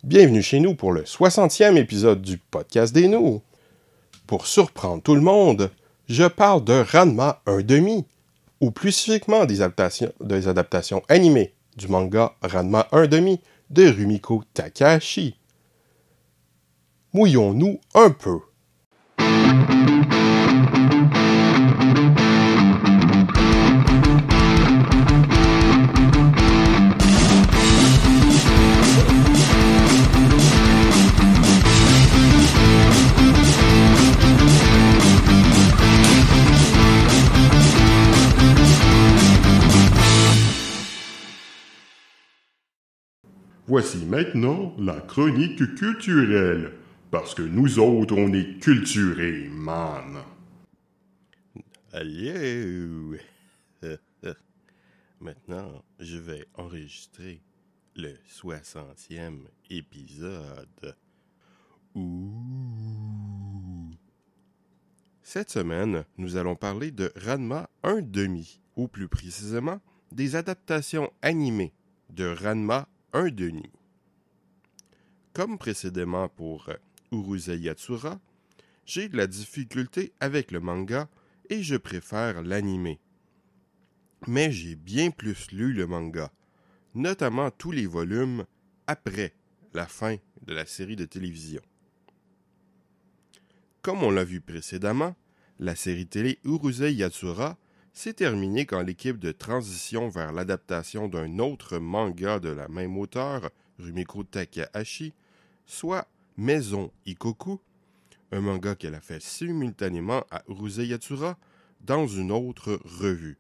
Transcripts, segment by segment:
Bienvenue chez nous pour le 60e épisode du podcast des nous. Pour surprendre tout le monde, je parle de Ranma 1/2, ou plus spécifiquement des adaptations animées du manga Ranma 1/2 de Rumiko Takahashi. Mouillons-nous un peu. Voici maintenant la chronique culturelle, parce que nous autres, on est culturés, man. Allô! Maintenant, je vais enregistrer le 60e épisode. Ouh! Cette semaine, nous allons parler de Ranma 1/2, ou plus précisément, des adaptations animées de Ranma 1/2. Comme précédemment pour Urusei Yatsura, j'ai de la difficulté avec le manga et je préfère l'anime. Mais j'ai bien plus lu le manga, notamment tous les volumes après la fin de la série de télévision. Comme on l'a vu précédemment, la série télé Urusei Yatsura s'est terminée quand l'équipe de transition vers l'adaptation d'un autre manga de la même auteure, Rumiko Takahashi, soit Maison Ikoku, un manga qu'elle a fait simultanément à Urusei Yatsura dans une autre revue.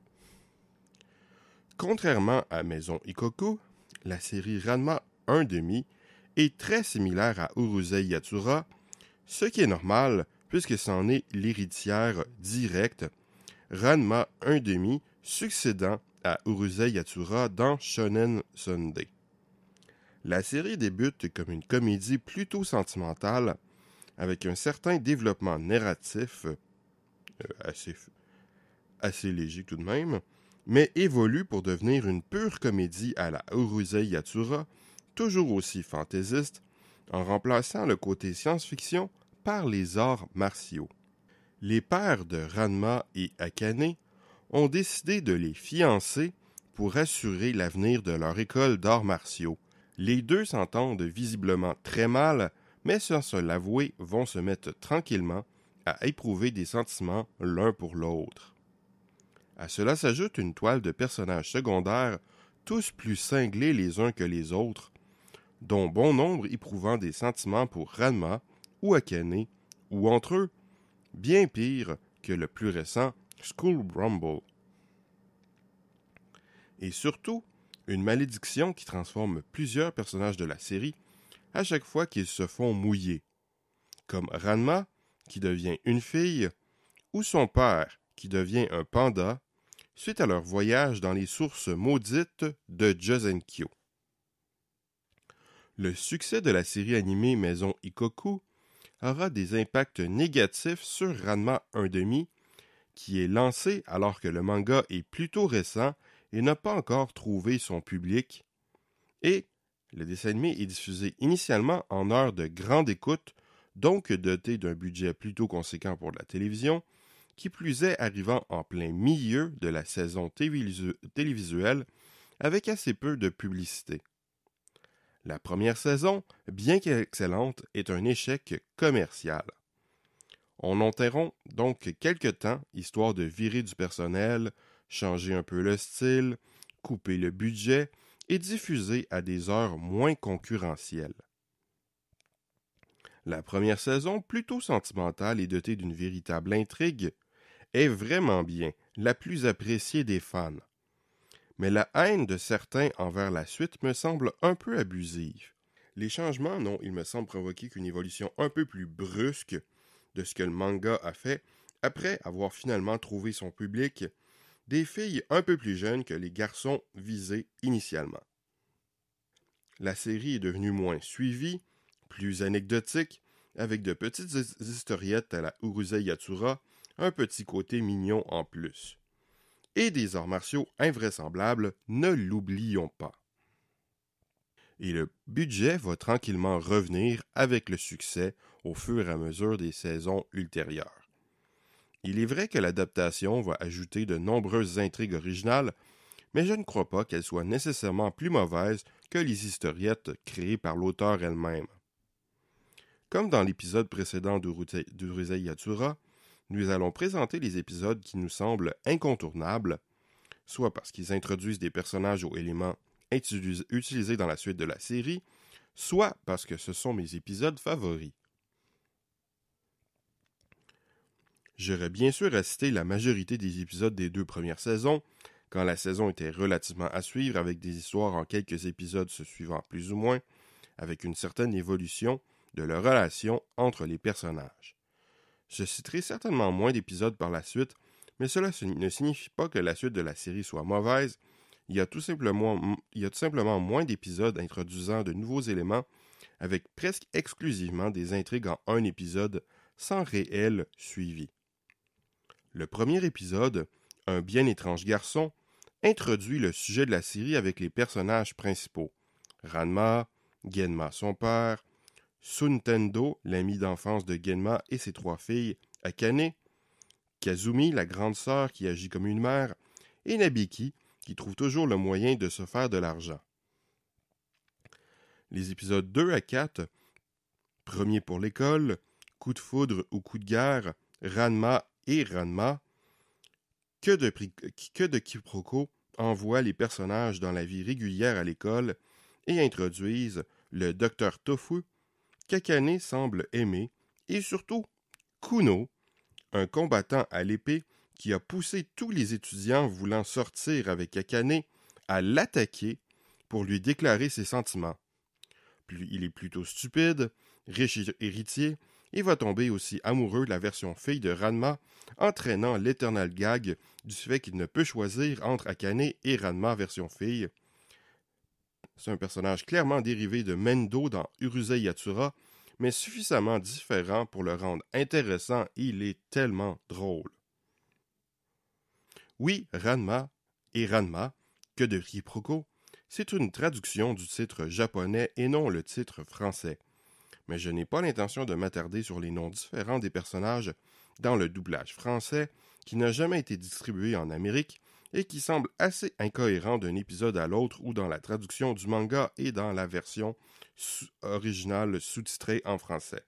Contrairement à Maison Ikoku, la série Ranma 1/2 est très similaire à Urusei Yatsura, ce qui est normal puisque c'en est l'héritière directe, Ranma 1/2 succédant à Urusei Yatsura dans Shonen Sunday. La série débute comme une comédie plutôt sentimentale, avec un certain développement narratif, assez léger tout de même, mais évolue pour devenir une pure comédie à la Urusei Yatsura, toujours aussi fantaisiste, en remplaçant le côté science-fiction par les arts martiaux. Les pères de Ranma et Akane ont décidé de les fiancer pour assurer l'avenir de leur école d'arts martiaux. Les deux s'entendent visiblement très mal, mais sans se l'avouer, vont se mettre tranquillement à éprouver des sentiments l'un pour l'autre. À cela s'ajoute une toile de personnages secondaires, tous plus cinglés les uns que les autres, dont bon nombre éprouvant des sentiments pour Ranma ou Akane, ou entre eux, bien pire que le plus récent School Rumble. Et surtout, une malédiction qui transforme plusieurs personnages de la série à chaque fois qu'ils se font mouiller, comme Ranma, qui devient une fille, ou son père, qui devient un panda, suite à leur voyage dans les sources maudites de Josenkyo. Le succès de la série animée Maison Ikoku aura des impacts négatifs sur Ranma 1/2, qui est lancé alors que le manga est plutôt récent et n'a pas encore trouvé son public, et le dessin animé est diffusé initialement en heure de grande écoute, donc doté d'un budget plutôt conséquent pour la télévision, qui plus est arrivant en plein milieu de la saison télévisuelle avec assez peu de publicité. La première saison, bien qu'excellente, est un échec commercial. On interrompt donc quelque temps, histoire de virer du personnel, changer un peu le style, couper le budget et diffuser à des heures moins concurrentielles. La première saison, plutôt sentimentale et dotée d'une véritable intrigue, est vraiment bien, la plus appréciée des fans. Mais la haine de certains envers la suite me semble un peu abusive. Les changements n'ont, il me semble, provoqué qu'une évolution un peu plus brusque de ce que le manga a fait après avoir finalement trouvé son public, des filles un peu plus jeunes que les garçons visés initialement. La série est devenue moins suivie, plus anecdotique, avec de petites historiettes à la Urusei Yatsura, un petit côté mignon en plus. Et des arts martiaux invraisemblables, ne l'oublions pas. et le budget va tranquillement revenir avec le succès au fur et à mesure des saisons ultérieures. Il est vrai que l'adaptation va ajouter de nombreuses intrigues originales, mais je ne crois pas qu'elles soient nécessairement plus mauvaises que les historiettes créées par l'auteur elle-même. Comme dans l'épisode précédent d'Urusei Yatsura, nous allons présenter les épisodes qui nous semblent incontournables, soit parce qu'ils introduisent des personnages ou éléments utilisés dans la suite de la série, soit parce que ce sont mes épisodes favoris. J'aurais bien sûr assisté la majorité des épisodes des 2 premières saisons, quand la saison était relativement à suivre avec des histoires en quelques épisodes se suivant plus ou moins, avec une certaine évolution de leur relation entre les personnages. Je citerai certainement moins d'épisodes par la suite, mais cela ne signifie pas que la suite de la série soit mauvaise. Il y a tout simplement moins d'épisodes introduisant de nouveaux éléments, avec presque exclusivement des intrigues en un épisode, sans réel suivi. Le premier épisode, Un bien étrange garçon, introduit le sujet de la série avec les personnages principaux. Ranma, Genma son père, Suntendo, l'ami d'enfance de Genma et ses 3 filles, Akane, Kazumi, la grande sœur qui agit comme une mère, et Nabiki, qui trouve toujours le moyen de se faire de l'argent. Les épisodes 2 à 4, Premier pour l'école, Coup de foudre ou coup de guerre, Ranma et Ranma, que de quiproquos envoient les personnages dans la vie régulière à l'école et introduisent le Dr Tofu, qu'Akane semble aimer, et surtout Kuno, un combattant à l'épée qui a poussé tous les étudiants voulant sortir avec Akane à l'attaquer pour lui déclarer ses sentiments. Il est plutôt stupide, riche héritier, et va tomber aussi amoureux de la version fille de Ranma, entraînant l'éternel gag du fait qu'il ne peut choisir entre Akane et Ranma version fille. C'est un personnage clairement dérivé de Mendo dans Urusei Yatsura, mais suffisamment différent pour le rendre intéressant et il est tellement drôle. Oui, Ranma et Ranma, que de quiproquos, c'est une traduction du titre japonais et non le titre français. Mais je n'ai pas l'intention de m'attarder sur les noms différents des personnages dans le doublage français qui n'a jamais été distribué en Amérique et qui semble assez incohérent d'un épisode à l'autre ou dans la traduction du manga et dans la version originale sous-titrée en français.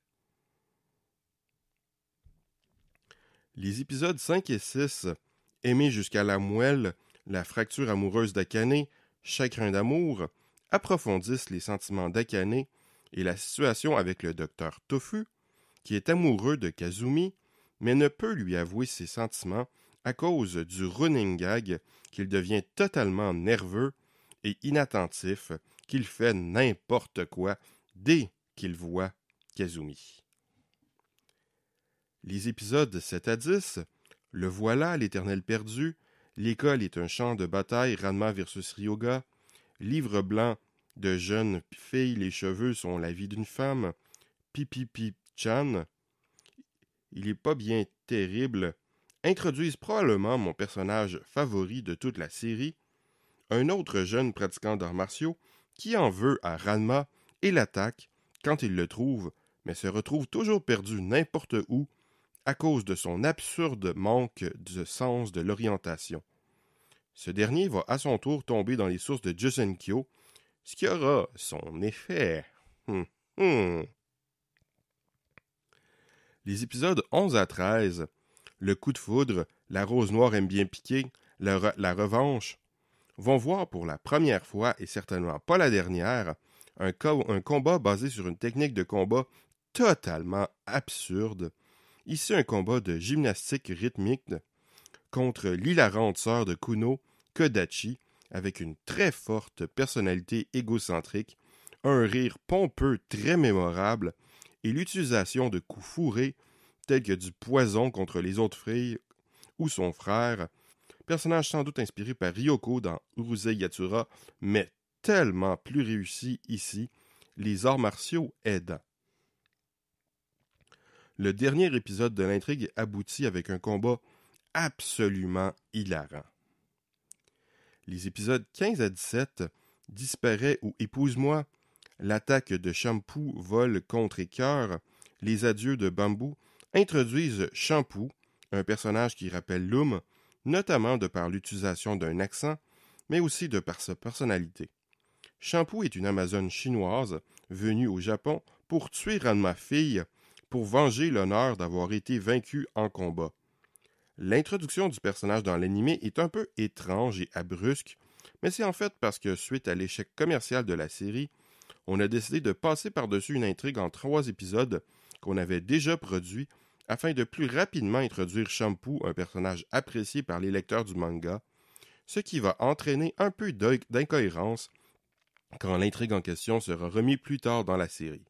Les épisodes 5 et 6, Aimer jusqu'à la moelle, La fracture amoureuse d'Akane, Chagrin d'amour, approfondissent les sentiments d'Akane et la situation avec le docteur Tofu, qui est amoureux de Kazumi, mais ne peut lui avouer ses sentiments à cause du running gag qu'il devient totalement nerveux et inattentif, qu'il fait n'importe quoi dès qu'il voit Kazumi. Les épisodes 7 à 10, Le voilà, l'éternel perdu, L'école est un champ de bataille, Ranma versus Ryoga, Livre blanc de jeune fille, les cheveux sont la vie d'une femme, Pipipi-chan, il est pas bien terrible, introduisent probablement mon personnage favori de toute la série, un autre jeune pratiquant d'arts martiaux qui en veut à Ranma et l'attaque quand il le trouve, mais se retrouve toujours perdu n'importe où à cause de son absurde manque de sens de l'orientation. Ce dernier va à son tour tomber dans les sources de Jusenkyo, ce qui aura son effet. Les épisodes 11 à 13, Le coup de foudre, La rose noire aime bien piquer, la revanche, vont voir pour la première fois, et certainement pas la dernière, un combat basé sur une technique de combat totalement absurde. Ici, un combat de gymnastique rythmique contre l'hilarante sœur de Kuno, Kodachi, avec une très forte personnalité égocentrique, un rire pompeux très mémorable et l'utilisation de coups fourrés tels que du poison contre les autres filles ou son frère, personnage sans doute inspiré par Ryoko dans Urusei Yatsura, mais tellement plus réussi ici, les arts martiaux aidant. Le dernier épisode de l'intrigue aboutit avec un combat absolument hilarant. Les épisodes 15 à 17, Disparaît ou Épouse-moi, l'attaque de Shampoo, Vol contre Écœur, les adieux de Bamboo introduisent Shampoo, un personnage qui rappelle Loom, notamment de par l'utilisation d'un accent, mais aussi de par sa personnalité. Shampoo est une Amazone chinoise venue au Japon pour tuer Ranma fille, pour venger l'honneur d'avoir été vaincue en combat. L'introduction du personnage dans l'anime est un peu étrange et abrupte, mais c'est en fait parce que suite à l'échec commercial de la série, on a décidé de passer par-dessus une intrigue en 3 épisodes qu'on avait déjà produit afin de plus rapidement introduire Shampoo, un personnage apprécié par les lecteurs du manga, ce qui va entraîner un peu d'incohérence quand l'intrigue en question sera remise plus tard dans la série.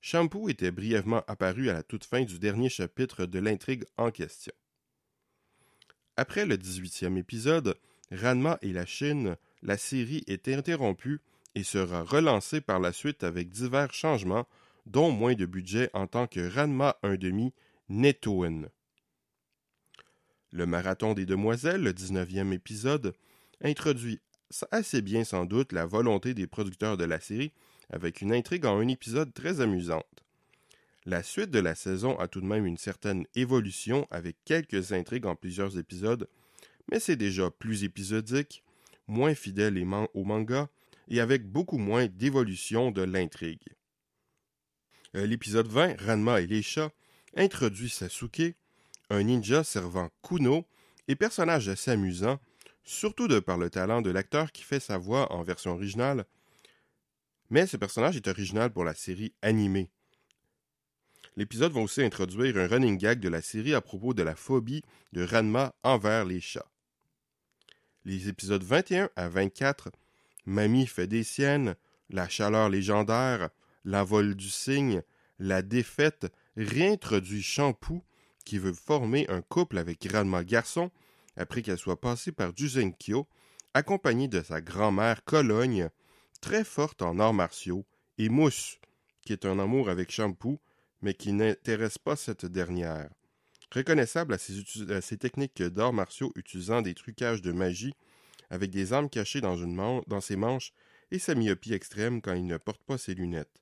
Shampoo était brièvement apparu à la toute fin du dernier chapitre de l'intrigue en question. Après le 18e épisode, Ranma et la Chine, la série est interrompue et sera relancée par la suite avec divers changements, dont moins de budget en tant que Ranma 1/2 Netoon. Le Marathon des Demoiselles, le 19e épisode, introduit assez bien sans doute la volonté des producteurs de la série avec une intrigue en un épisode très amusante. La suite de la saison a tout de même une certaine évolution avec quelques intrigues en plusieurs épisodes, mais c'est déjà plus épisodique, moins fidèle au manga et avec beaucoup moins d'évolution de l'intrigue. L'épisode 20, Ranma et les chats, introduit Sasuke, un ninja servant Kuno et personnage assez amusant, surtout de par le talent de l'acteur qui fait sa voix en version originale. Mais ce personnage est original pour la série animée. L'épisode va aussi introduire un running gag de la série à propos de la phobie de Ranma envers les chats. Les épisodes 21 à 24, Mamie fait des siennes, la chaleur légendaire, l'envol du cygne, la défaite, réintroduit Shampoo qui veut former un couple avec Ranma garçon après qu'elle soit passée par Juzenkyo, accompagnée de sa grand-mère Cologne, très forte en arts martiaux, et Mousse, qui est un amour avec Shampoo, mais qui n'intéresse pas cette dernière. Reconnaissable à ses techniques d'arts martiaux utilisant des trucages de magie, avec des armes cachées dans ses manches et sa myopie extrême quand il ne porte pas ses lunettes.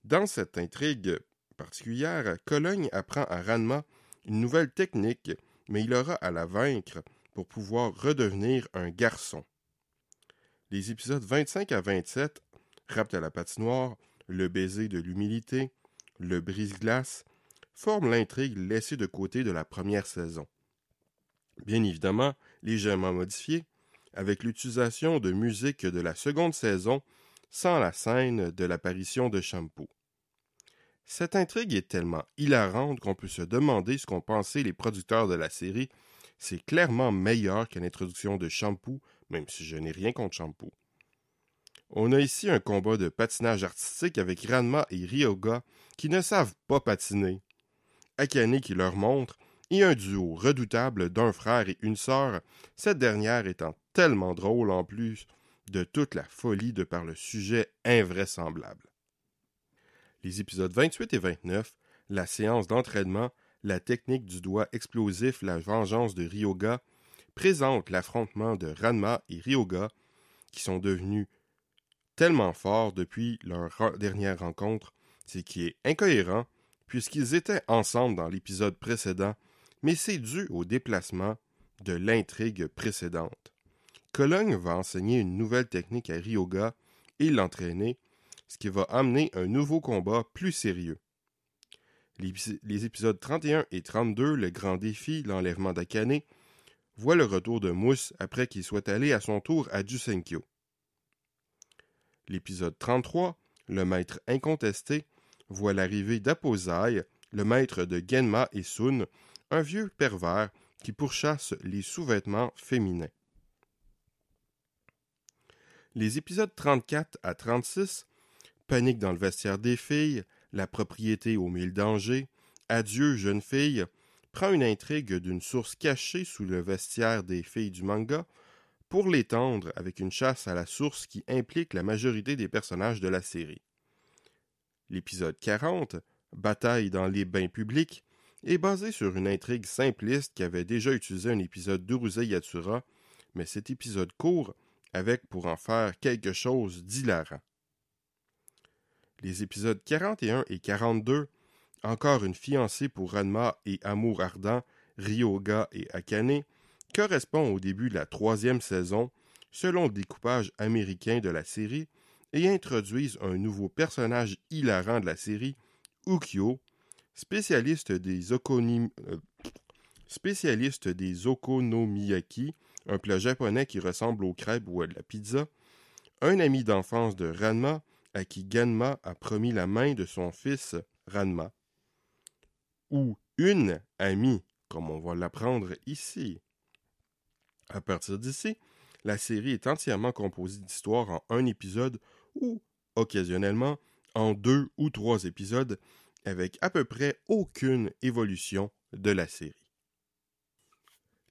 Dans cette intrigue particulière, Cologne apprend à Ranma une nouvelle technique, mais il aura à la vaincre pour pouvoir redevenir un garçon. Les épisodes 25 à 27, Rapt à la patinoire, Le baiser de l'humilité, Le brise-glace, forment l'intrigue laissée de côté de la première saison. Bien évidemment, légèrement modifiée, avec l'utilisation de musique de la seconde saison, sans la scène de l'apparition de Shampoo. Cette intrigue est tellement hilarante qu'on peut se demander ce qu'ont pensé les producteurs de la série. C'est clairement meilleur que l'introduction de Shampoo, même si je n'ai rien contre Shampoo. On a ici un combat de patinage artistique avec Ranma et Ryoga qui ne savent pas patiner, Akane qui leur montre, et un duo redoutable d'un frère et une sœur, cette dernière étant tellement drôle en plus de toute la folie de par le sujet invraisemblable. Les épisodes 28 et 29, la séance d'entraînement, la technique du doigt explosif, la vengeance de Ryoga, présentent l'affrontement de Ranma et Ryoga, qui sont devenus tellement forts depuis leur dernière rencontre, ce qui est incohérent, puisqu'ils étaient ensemble dans l'épisode précédent, mais c'est dû au déplacement de l'intrigue précédente. Cologne va enseigner une nouvelle technique à Ryoga et l'entraîner, ce qui va amener un nouveau combat plus sérieux. Les épisodes 31 et 32, le grand défi, l'enlèvement d'Akane, voient le retour de Mousse après qu'il soit allé à son tour à Jusenkyo. L'épisode 33, le maître incontesté, voit l'arrivée d'Aposai, le maître de Genma et Sun, un vieux pervers qui pourchasse les sous-vêtements féminins. Les épisodes 34 à 36, Panique dans le vestiaire des filles, La propriété aux 1000 dangers, Adieu jeune fille, prend une intrigue d'une source cachée sous le vestiaire des filles du manga pour l'étendre avec une chasse à la source qui implique la majorité des personnages de la série. L'épisode 40, Bataille dans les bains publics, est basé sur une intrigue simpliste qui avait déjà utilisé un épisode d'Urusei Yatsura, mais cet épisode court avec pour en faire quelque chose d'hilarant. Les épisodes 41 et 42, encore une fiancée pour Ranma et amour ardent, Ryoga et Akane, correspondent au début de la 3e saison, selon le découpage américain de la série, et introduisent un nouveau personnage hilarant de la série, Ukyo, spécialiste des okonomiyaki, un plat japonais qui ressemble aux crêpes ou à de la pizza, un ami d'enfance de Ranma, à qui Ganma a promis la main de son fils Ranma, ou une amie, comme on va l'apprendre ici. À partir d'ici, la série est entièrement composée d'histoires en un épisode ou, occasionnellement, en 2 ou 3 épisodes, avec à peu près aucune évolution de la série.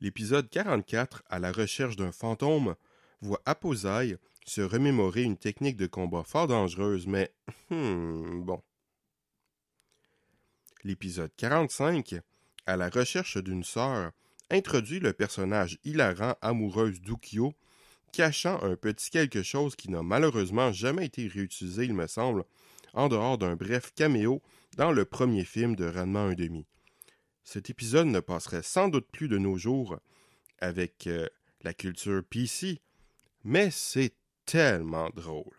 L'épisode 44, à la recherche d'un fantôme, voit Aposai se remémorer une technique de combat fort dangereuse, mais bon. L'épisode 45, à la recherche d'une sœur, introduit le personnage hilarant amoureuse d'Ukyo, cachant un petit quelque chose qui n'a malheureusement jamais été réutilisé, il me semble, en dehors d'un bref caméo dans le premier film de Ranma 1/2. Cet épisode ne passerait sans doute plus de nos jours avec la culture PC, mais c'est tellement drôle.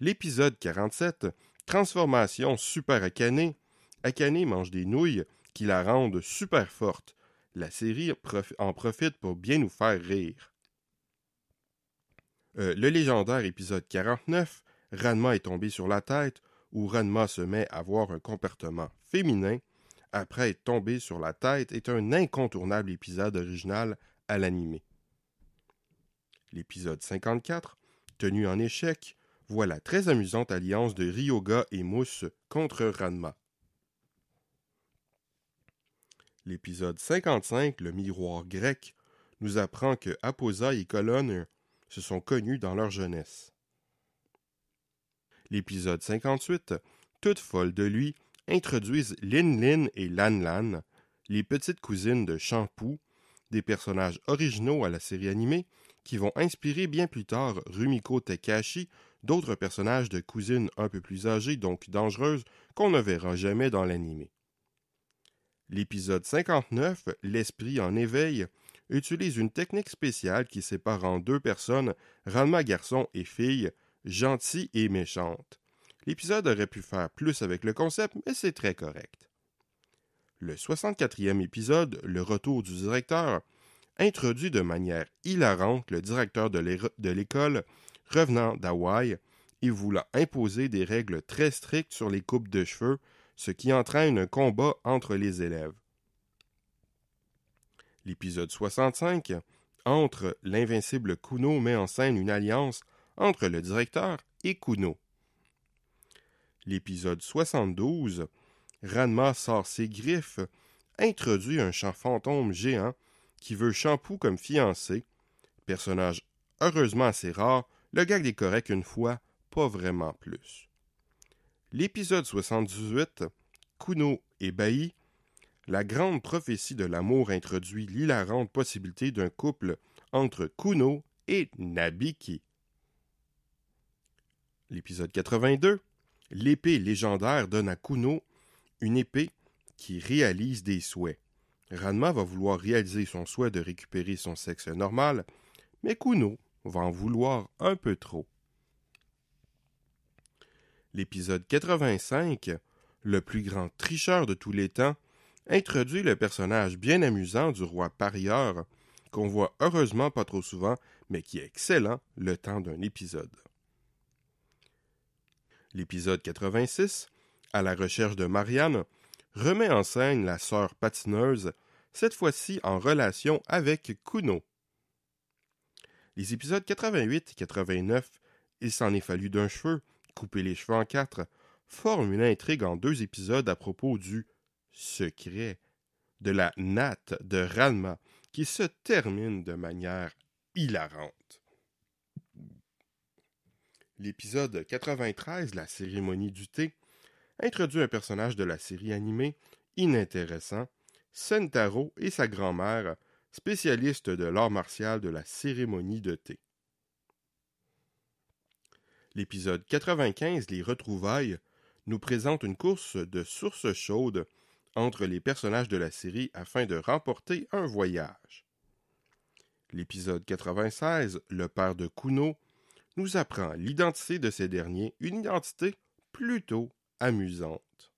L'épisode 47, Transformation Super Akane. Akane mange des nouilles qui la rendent super forte. La série en profite pour bien nous faire rire. Le légendaire épisode 49, Ranma est tombé sur la tête, où Ranma se met à avoir un comportement féminin après être tombé sur la tête, est un incontournable épisode original à l'animé. L'épisode 54, tenu en échec, voit la très amusante alliance de Ryoga et Mousse contre Ranma. L'épisode 55, le miroir grec, nous apprend que Aposai et Colonne se sont connus dans leur jeunesse. L'épisode 58, toute folle de lui, introduisent Lin Lin et Lan Lan, les petites cousines de Shampoo, des personnages originaux à la série animée qui vont inspirer bien plus tard Rumiko Takahashi, d'autres personnages de cousines un peu plus âgées, donc dangereuses, qu'on ne verra jamais dans l'animé. L'épisode 59, L'esprit en éveil, utilise une technique spéciale qui sépare en 2 personnes, Ranma garçon et fille, gentille et méchante. L'épisode aurait pu faire plus avec le concept, mais c'est très correct. Le 64e épisode, Le retour du directeur, introduit de manière hilarante le directeur de l'école revenant d'Hawaï et voulant imposer des règles très strictes sur les coupes de cheveux, ce qui entraîne un combat entre les élèves. L'épisode 65, Entre l'invincible Kuno, met en scène une alliance entre le directeur et Kuno. L'épisode 72, Ranma sort ses griffes, introduit un chant fantôme géant qui veut Shampoo comme fiancé. Personnage heureusement assez rare, le gag est correct une fois, pas vraiment plus. L'épisode 78, Kuno et Bai, la grande prophétie de l'amour introduit l'hilarante possibilité d'un couple entre Kuno et Nabiki. L'épisode 82, l'épée légendaire donne à Kuno une épée qui réalise des souhaits. Ranma va vouloir réaliser son souhait de récupérer son sexe normal, mais Kuno va en vouloir un peu trop. L'épisode 85, le plus grand tricheur de tous les temps, introduit le personnage bien amusant du roi parieur, qu'on voit heureusement pas trop souvent, mais qui est excellent le temps d'un épisode. L'épisode 86, à la recherche de Marianne, remet en scène la sœur patineuse, cette fois-ci en relation avec Kuno. Les épisodes 88 et 89, Il s'en est fallu d'un cheveu, Couper les cheveux en 4, forment une intrigue en 2 épisodes à propos du secret de la natte de Ranma qui se termine de manière hilarante. L'épisode 93, La cérémonie du thé, introduit un personnage de la série animée inintéressant, Sentaro et sa grand-mère, spécialistes de l'art martial de la cérémonie de thé. L'épisode 95, Les Retrouvailles, nous présente une course de sources chaudes entre les personnages de la série afin de remporter un voyage. L'épisode 96, Le père de Kuno, nous apprend l'identité de ces derniers, une identité plutôt amusante.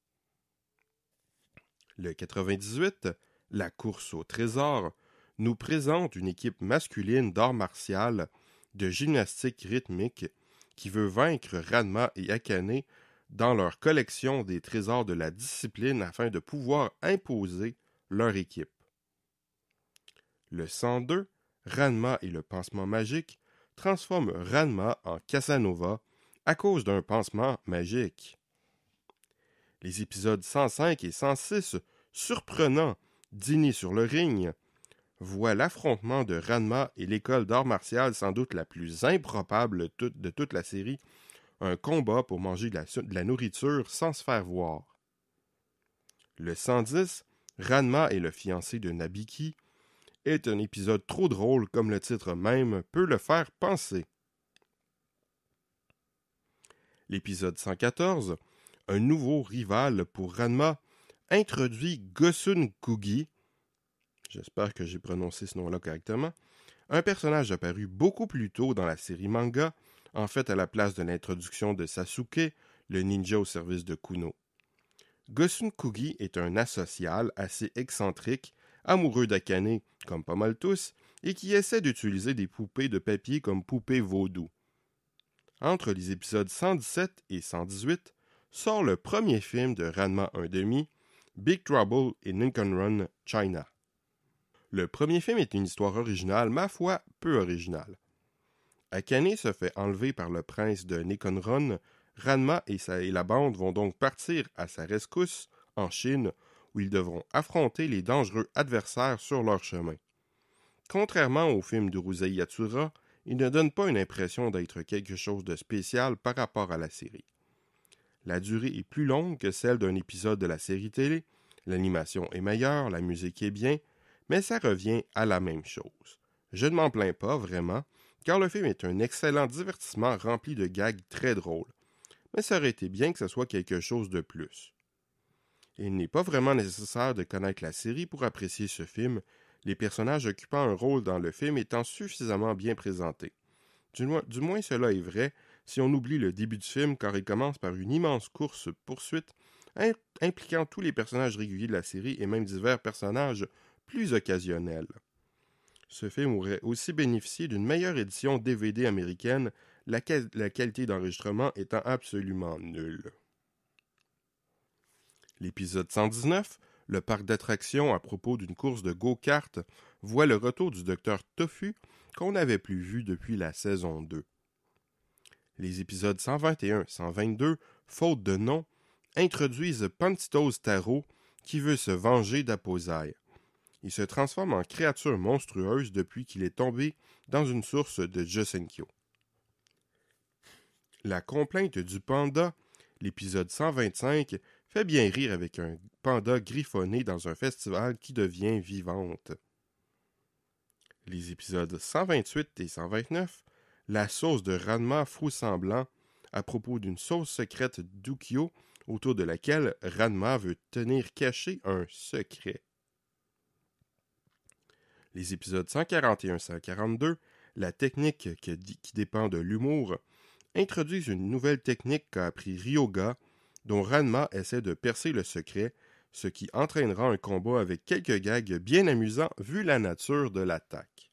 Le 98, La course au trésor, nous présente une équipe masculine d'art martial de gymnastique rythmique qui veut vaincre Ranma et Akane dans leur collection des trésors de la discipline afin de pouvoir imposer leur équipe. Le 102, Ranma et le pansement magique, transforme Ranma en Casanova à cause d'un pansement magique. Les épisodes 105 et 106, surprenants, Dîner sur le ring, voient l'affrontement de Ranma et l'école d'art martial sans doute la plus improbable de toute la série, un combat pour manger de la nourriture sans se faire voir. Le 110, Ranma et le fiancé de Nabiki, est un épisode trop drôle comme le titre même peut le faire penser. L'épisode 114, un nouveau rival pour Ranma, introduit Gosun Kugi, j'espère que j'ai prononcé ce nom-là correctement, un personnage apparu beaucoup plus tôt dans la série manga, en fait à la place de l'introduction de Sasuke, le ninja au service de Kuno. Gosun Kugi est un asocial assez excentrique, amoureux d'Akane, comme pas mal tous, et qui essaie d'utiliser des poupées de papier comme poupées vaudou. Entre les épisodes 117 et 118, sort le premier film de Ranma 1/2, Big Trouble in Lincoln Run, China. Le premier film est une histoire originale, ma foi, peu originale. Akane se fait enlever par le prince de Nekonron. Ranma et la bande vont donc partir à sa rescousse en Chine, où ils devront affronter les dangereux adversaires sur leur chemin. Contrairement au film d'Urusei Yatsura, il ne donne pas une impression d'être quelque chose de spécial par rapport à la série. La durée est plus longue que celle d'un épisode de la série télé, l'animation est meilleure, la musique est bien, mais ça revient à la même chose. Je ne m'en plains pas, vraiment, car le film est un excellent divertissement rempli de gags très drôles. Mais ça aurait été bien que ce soit quelque chose de plus. Il n'est pas vraiment nécessaire de connaître la série pour apprécier ce film, les personnages occupant un rôle dans le film étant suffisamment bien présentés. Du moins cela est vrai si on oublie le début du film car il commence par une immense course-poursuite impliquant tous les personnages réguliers de la série et même divers personnages plus occasionnels. Ce film aurait aussi bénéficié d'une meilleure édition DVD américaine, la qualité d'enregistrement étant absolument nulle. L'épisode 119, le parc d'attractions à propos d'une course de go-kart, voit le retour du Dr Tofu qu'on n'avait plus vu depuis la saison 2. Les épisodes 121-122, faute de nom, introduisent Pantitos Taro qui veut se venger d'Aposai. Il se transforme en créature monstrueuse depuis qu'il est tombé dans une source de Josenkyo. La complainte du panda, l'épisode 125, fait bien rire avec un panda griffonné dans un festival qui devient vivante. Les épisodes 128 et 129, la sauce de Ranma faux-semblant à propos d'une sauce secrète d'Ukyo autour de laquelle Ranma veut tenir caché un secret. Les épisodes 141-142, la technique qui dépend de l'humour, introduisent une nouvelle technique qu'a appris Ryoga, dont Ranma essaie de percer le secret, ce qui entraînera un combat avec quelques gags bien amusants vu la nature de l'attaque.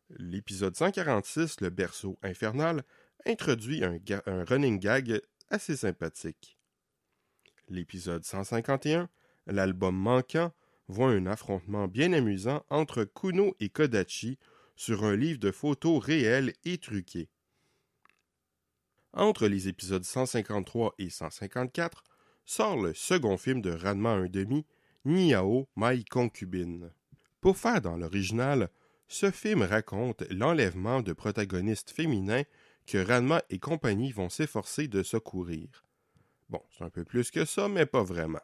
L'épisode 146, le berceau infernal, introduit un running gag assez sympathique. L'épisode 151, l'album manquant, voit un affrontement bien amusant entre Kuno et Kodachi sur un livre de photos réelles et truquées. Entre les épisodes 153 et 154, sort le second film de Ranma 1/2, Niao My Concubine. Pour faire dans l'original, ce film raconte l'enlèvement de protagonistes féminins que Ranma et compagnie vont s'efforcer de secourir. Bon, c'est un peu plus que ça, mais pas vraiment.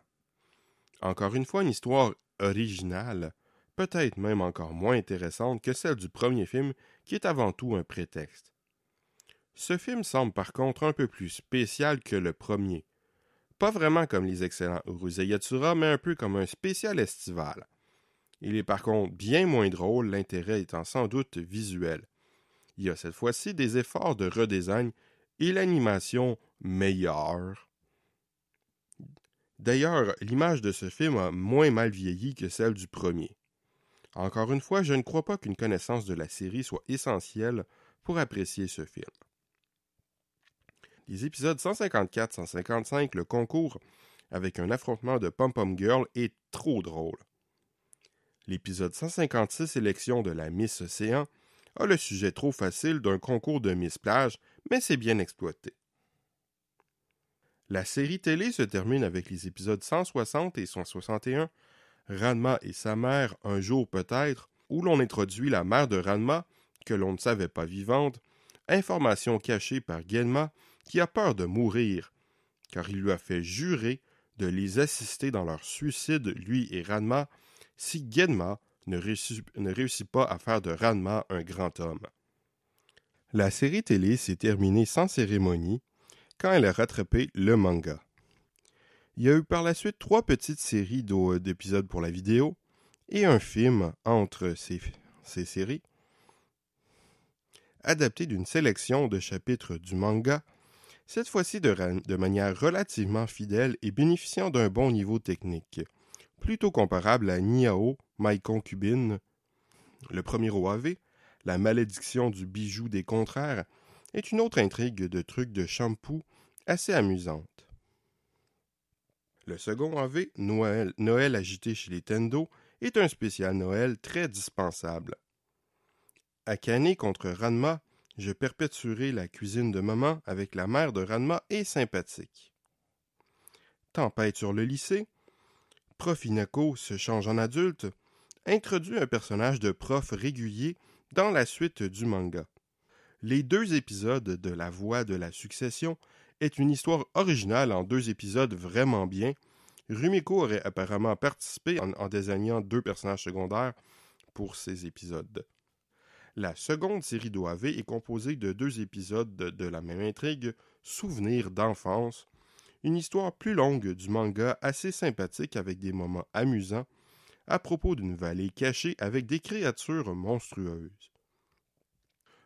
Encore une fois, une histoire originale, peut-être même encore moins intéressante que celle du premier film, qui est avant tout un prétexte. Ce film semble par contre un peu plus spécial que le premier. Pas vraiment comme les excellents Urusei Yatsura, mais un peu comme un spécial estival. Il est par contre bien moins drôle, l'intérêt étant sans doute visuel. Il y a cette fois-ci des efforts de redesign et l'animation meilleure. D'ailleurs, l'image de ce film a moins mal vieilli que celle du premier. Encore une fois, je ne crois pas qu'une connaissance de la série soit essentielle pour apprécier ce film. Les épisodes 154-155, le concours avec un affrontement de Pom-Pom Girl, est trop drôle. L'épisode 156, élection de la Miss Océan, a le sujet trop facile d'un concours de Miss Plage, mais c'est bien exploité. La série télé se termine avec les épisodes 160 et 161, Ranma et sa mère, un jour peut-être, où l'on introduit la mère de Ranma, que l'on ne savait pas vivante, information cachée par Genma, qui a peur de mourir, car il lui a fait jurer de les assister dans leur suicide, lui et Ranma, si Genma ne réussit pas à faire de Ranma un grand homme. La série télé s'est terminée sans cérémonie quand elle a rattrapé le manga. Il y a eu par la suite 3 petites séries d'épisodes pour la vidéo et un film entre ces séries, adapté d'une sélection de chapitres du manga, cette fois-ci de manière relativement fidèle et bénéficiant d'un bon niveau technique, plutôt comparable à Niao, My Concubine. Le premier OAV, La malédiction du bijou des contraires, est une autre intrigue de trucs de shampoo assez amusante. Le second OAV, Noël agité chez les Tendo, est un spécial Noël très dispensable. Akane contre Ranma, je perpétuerai la cuisine de maman avec la mère de Ranma est sympathique. Tempête sur le lycée, Prof Hinako se change en adulte, introduit un personnage de prof régulier dans la suite du manga. Les 2 épisodes de La Voie de la Succession est une histoire originale en 2 épisodes vraiment bien. Rumiko aurait apparemment participé en désignant 2 personnages secondaires pour ces épisodes. La seconde série d'OAV est composée de 2 épisodes de la même intrigue, Souvenirs d'enfance, une histoire plus longue du manga assez sympathique avec des moments amusants à propos d'une vallée cachée avec des créatures monstrueuses.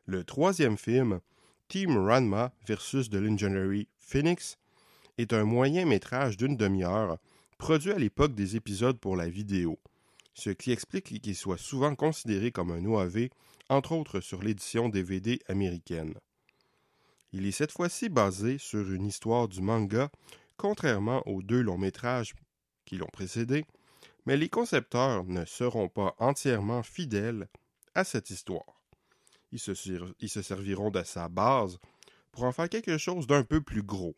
Le troisième film, Team Ranma vs The Legendary Phoenix, est un moyen métrage d'une demi-heure produit à l'époque des épisodes pour la vidéo, ce qui explique qu'il soit souvent considéré comme un OAV, entre autres sur l'édition DVD américaine. Il est cette fois-ci basé sur une histoire du manga, contrairement aux 2 longs métrages qui l'ont précédé, mais les concepteurs ne seront pas entièrement fidèles à cette histoire. Ils se serviront de sa base pour en faire quelque chose d'un peu plus gros.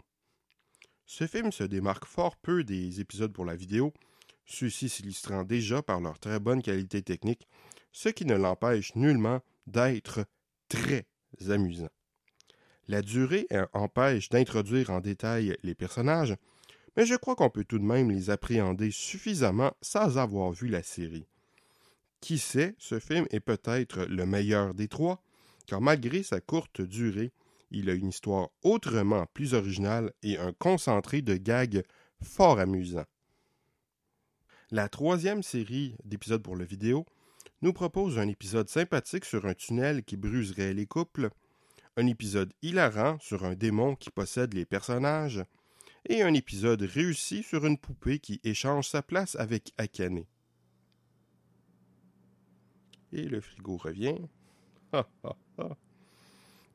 Ce film se démarque fort peu des épisodes pour la vidéo, ceux-ci s'illustrant déjà par leur très bonne qualité technique, ce qui ne l'empêche nullement d'être très amusant. La durée empêche d'introduire en détail les personnages, mais je crois qu'on peut tout de même les appréhender suffisamment sans avoir vu la série. Qui sait, ce film est peut-être le meilleur des 3, car malgré sa courte durée, il a une histoire autrement plus originale et un concentré de gags fort amusant. La 3e série d'épisodes pour la vidéo nous propose un épisode sympathique sur un tunnel qui bruserait les couples, un épisode hilarant sur un démon qui possède les personnages, et un épisode réussi sur une poupée qui échange sa place avec Akane. Et le frigo revient.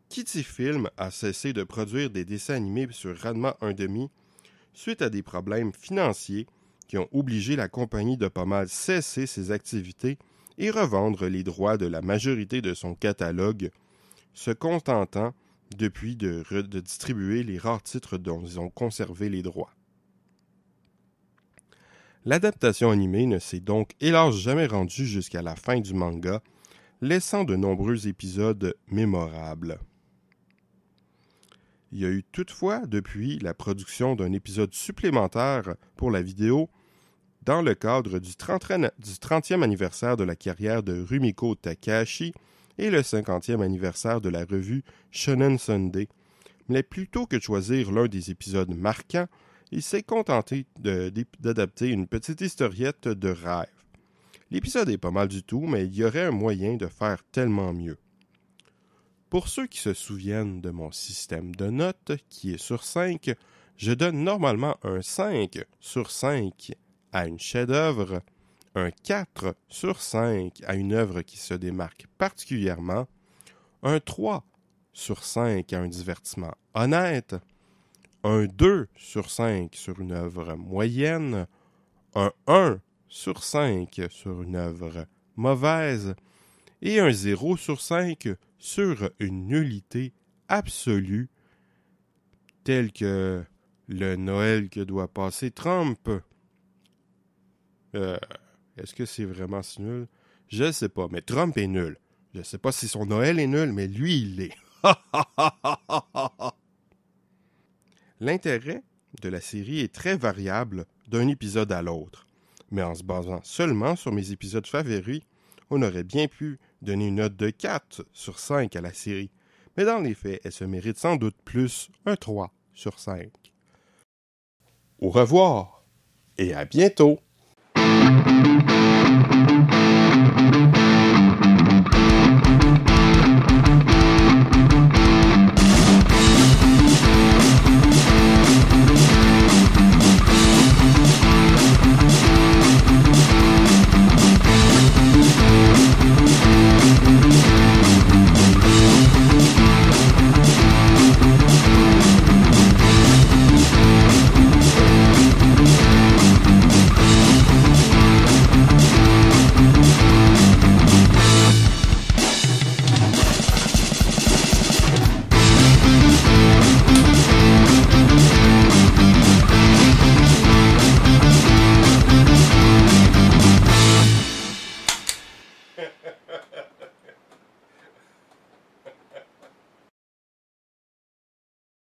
Kitty Film a cessé de produire des dessins animés sur Ranma 1/2 suite à des problèmes financiers qui ont obligé la compagnie de pas mal cesser ses activités et revendre les droits de la majorité de son catalogue, se contentant depuis de distribuer les rares titres dont ils ont conservé les droits. L'adaptation animée ne s'est donc hélas jamais rendue jusqu'à la fin du manga, laissant de nombreux épisodes mémorables. Il y a eu toutefois depuis la production d'un épisode supplémentaire pour la vidéo dans le cadre du 30e anniversaire de la carrière de Rumiko Takahashi et le 50e anniversaire de la revue Shonen Sunday. Mais plutôt que de choisir l'un des épisodes marquants, il s'est contenté d'adapter une petite historiette de rêve. L'épisode est pas mal du tout, mais il y aurait un moyen de faire tellement mieux. Pour ceux qui se souviennent de mon système de notes, qui est sur 5, je donne normalement un 5 sur 5 à une chef-d'œuvre, un 4 sur 5 à une œuvre qui se démarque particulièrement, un 3 sur 5 à un divertissement honnête, un 2 sur 5 sur une œuvre moyenne, un 1 sur 5 sur une œuvre mauvaise et un 0 sur 5 sur une nullité absolue, telle que le Noël que doit passer Trump. Est-ce que c'est vraiment si nul? Je ne sais pas, mais Trump est nul. Je ne sais pas si son Noël est nul, mais lui, il l'est. L'intérêt de la série est très variable d'un épisode à l'autre, mais en se basant seulement sur mes épisodes favoris, on aurait bien pu donner une note de 4 sur 5 à la série, mais dans les faits, elle se mérite sans doute plus un 3 sur 5. Au revoir et à bientôt!